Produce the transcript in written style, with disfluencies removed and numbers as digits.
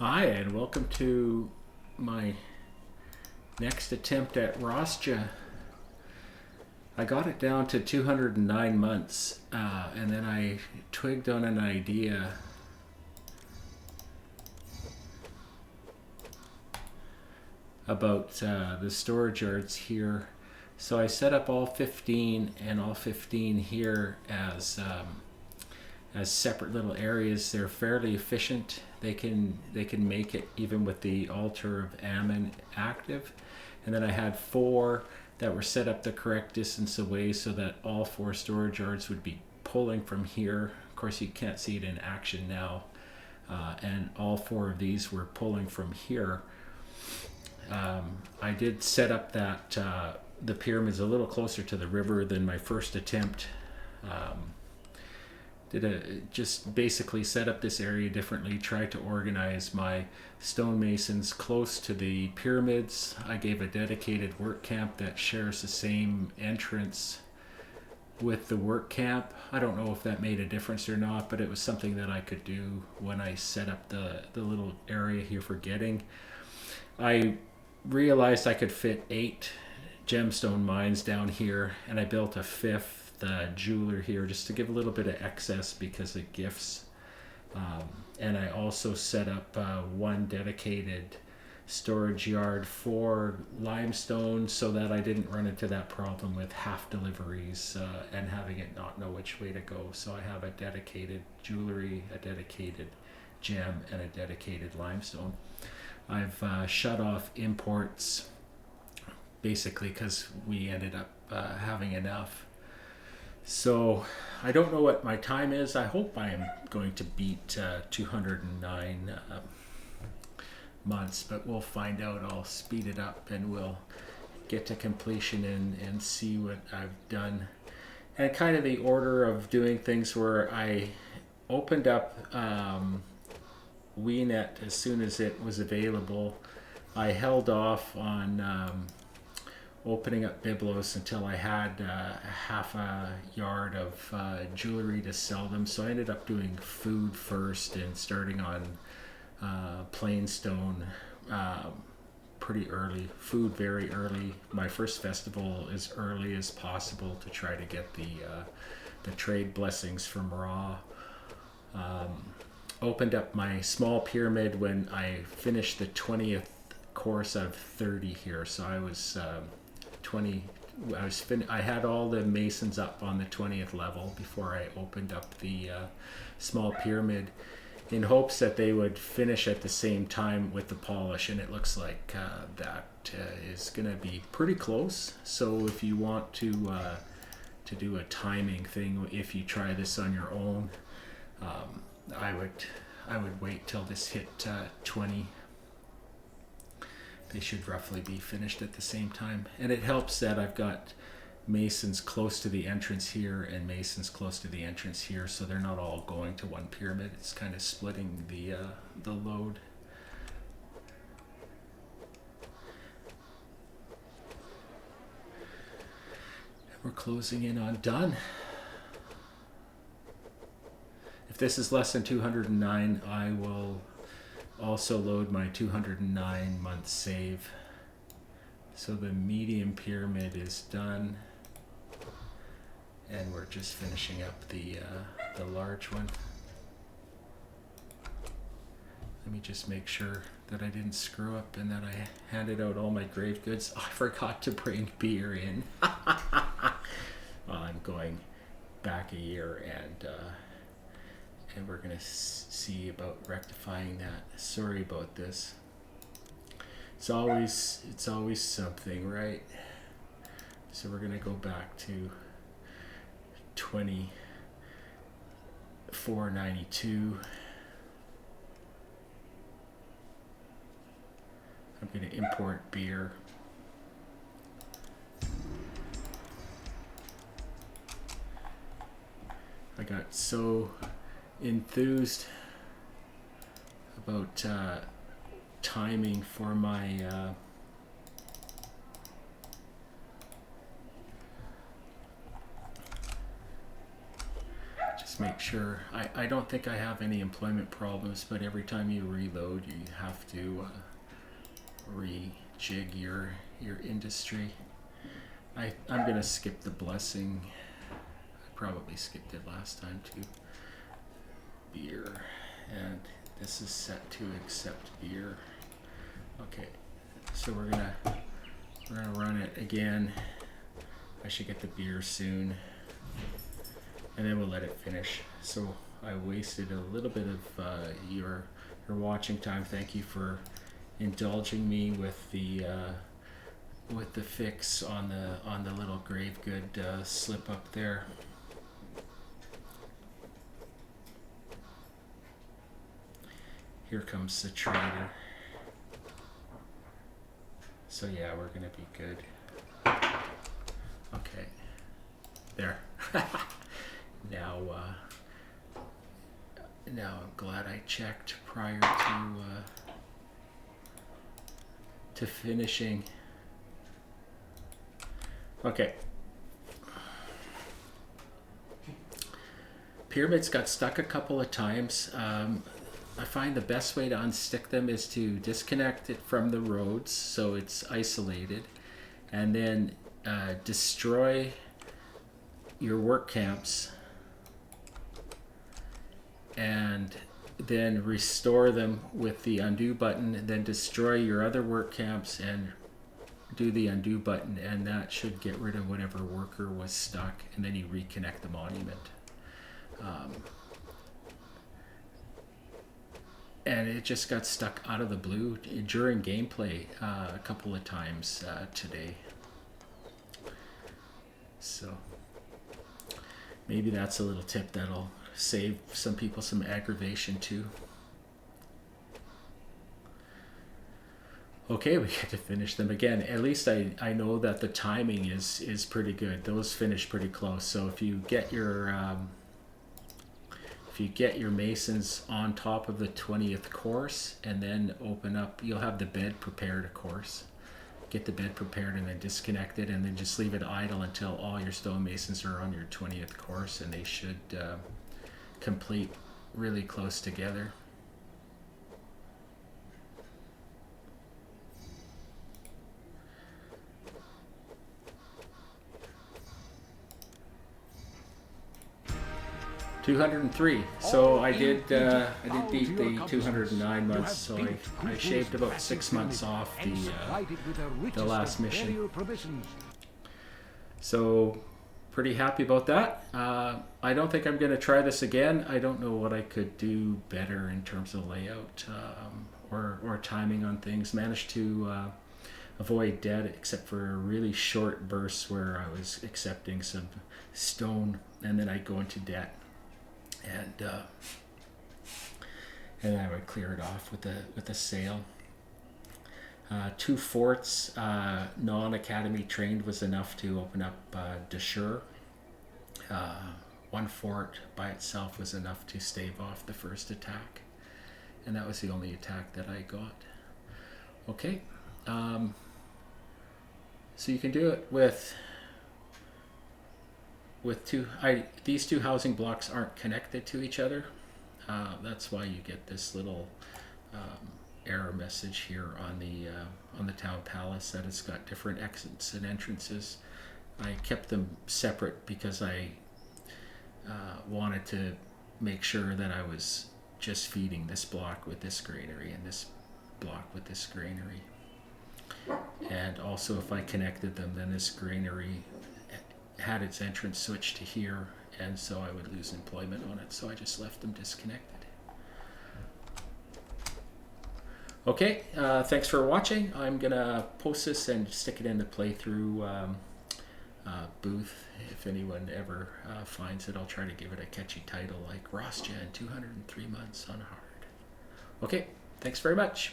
Hi, and welcome to my next attempt at Rostja. I got it down to 209 months, and then I twigged on an idea about the storage yards here. So I set up all 15 and all 15 here as separate little areas. They're fairly efficient. They can make it even with the altar of Ammon active. And then I had 4 that were set up the correct distance away so that all 4 storage yards would be pulling from here. Of course, you can't see it in action now. And all 4 of these were pulling from here. I did set up that the pyramid's a little closer to the river than my first attempt. Just basically set up this area differently, tried to organize my stonemasons close to the pyramids. I gave a dedicated work camp that shares the same entrance with the work camp. I don't know if that made a difference or not, but it was something that I could do when I set up the little area here for getting. I realized I could fit 8 gemstone mines down here, and I built a 5th jeweler here just to give a little bit of excess because of gifts. And I also set up 1 dedicated storage yard for limestone so that I didn't run into that problem with half deliveries and having it not know which way to go. So I have a dedicated jewelry, a dedicated gem, and a dedicated limestone. I've shut off imports basically because we ended up having enough. So I don't know what my time is. I hope I am going to beat 209 months, but we'll find out. I'll speed it up and we'll get to completion and see what I've done. And kind of the order of doing things where I opened up WeNet as soon as it was available. I held off on opening up Biblos until I had half a yard of jewelry to sell them. So I ended up doing food first and starting on plain stone pretty early. Food very early. My first festival as early as possible to try to get the trade blessings from Ra. Opened up my small pyramid when I finished the 20th course of 30 here. So I was 20. I had all the masons up on the 20th level before I opened up the small pyramid, in hopes that they would finish at the same time with the polish, and it looks like that is going to be pretty close. So if you want to do a timing thing, if you try this on your own, I would wait till this hit 20. They should roughly be finished at the same time. And it helps that I've got masons close to the entrance here and masons close to the entrance here, so they're not all going to one pyramid. It's kind of splitting the load. We're closing in on done. If this is less than 209, I will also load my 209 month save. So the medium pyramid is done, and we're just finishing up the large one. Let me just make sure that I didn't screw up and that I handed out all my grave goods. Oh, I forgot to bring beer in. Well, I'm going back a year, and we're going to see about rectifying that. Sorry about this. It's always something, right? So we're going to go back to 2492. I'm going to import beer. I got so enthused about timing for my just just make sure. I don't think I have any employment problems, but every time you reload, you have to rejig your industry. I'm gonna skip the blessing. I probably skipped it last time too. Beer, and this is set to accept beer. Okay, so we're gonna run it again. I should get the beer soon, and then we'll let it finish. So I wasted a little bit of your watching time. Thank you for indulging me with the fix on the little Gravegood slip up there. Here comes the trader. So yeah, we're gonna be good. Okay, there. Now I'm glad I checked prior to finishing. Okay. Pyramids got stuck a couple of times. I find the best way to unstick them is to disconnect it from the roads so it's isolated, and then destroy your work camps and then restore them with the undo button, and then destroy your other work camps and do the undo button, and that should get rid of whatever worker was stuck, and then you reconnect the monument. And it just got stuck out of the blue during gameplay a couple of times today. So maybe that's a little tip that'll save some people some aggravation too. Okay, we get to finish them again. At least I know that the timing is pretty good. Those finish pretty close. So if you get your masons on top of the 20th course and then open up, you'll have the bed prepared, of course. Get the bed prepared and then disconnect it, and then just leave it idle until all your stonemasons are on your 20th course, and they should complete really close together. $203. So I did beat the 209 months. So I shaved about 6 months off the last mission. So pretty happy about that. I don't think I'm going to try this again. I don't know what I could do better in terms of layout or timing on things. Managed to avoid debt except for really short bursts where I was accepting some stone and then I'd go into debt. And I would clear it off with a sale. 2 forts, non-academy trained was enough to open up Deshur. 1 fort by itself was enough to stave off the first attack, and that was the only attack that I got. Okay, so you can do it with these 2 housing blocks aren't connected to each other. That's why you get this little error message here on the town palace that it's got different exits and entrances. I kept them separate because I wanted to make sure that I was just feeding this block with this granary and this block with this granary. And also if I connected them, then this granary had its entrance switched to here, and so I would lose employment on it, so I just left them disconnected. Okay, thanks for watching. I'm gonna post this and stick it in the playthrough booth. If anyone ever finds it, I'll try to give it a catchy title like Rostja in 203 months on hard. Okay, thanks very much.